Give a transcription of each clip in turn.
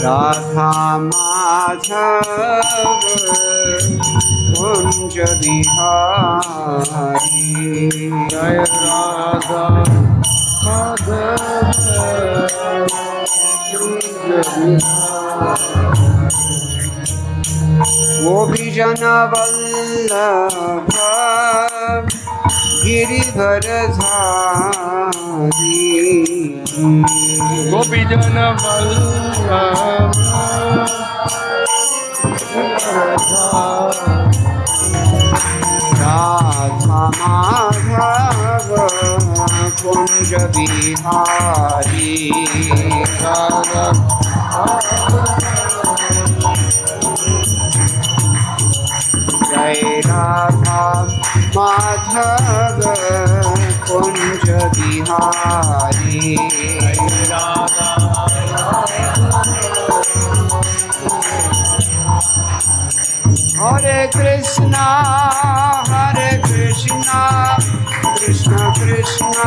Radha Madhav Kunj Bihari Joy Radha Madhav Kunj গোপীজন Vallabh গিরিধরধারী গোপীজন Vallabh Radha Madhav Kunj Bihari Joy Radha Madhav Kunj Bihari Hare Krishna Krishna Krishna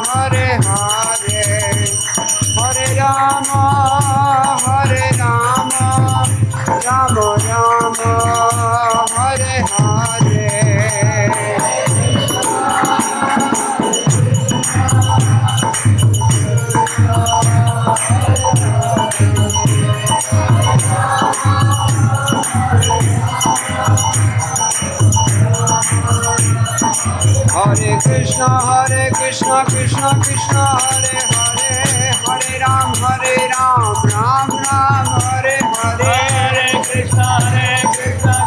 Hare Hare Hare Ram Ram Ram Hare Hare Hare Krishna Krishna Krishna Hare Hare Hare Ram Ram Ram Hare Hare Hare Krishna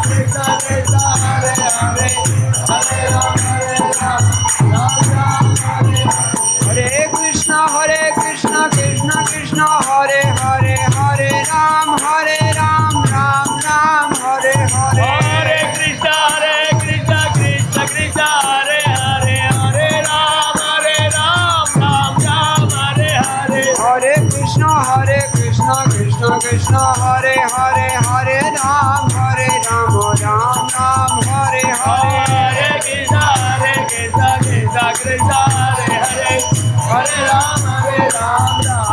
Krishna Krishna Hare Hare Hare Ram Ram Ram Hare Krishna Krishna Krishna Hare Hare Hare Ram Ram Ram Hare Hare Hare Krishna Krishna Krishna Krishna Hare Hare Hare Ram Ram Ram Hare Hare Hare Krishna Krishna Krishna Hare Hare Hare Ram Ram Ram Hare Hare Hare Krishna Krishna Krishna Krishna Hare Hare Hare Ram Ram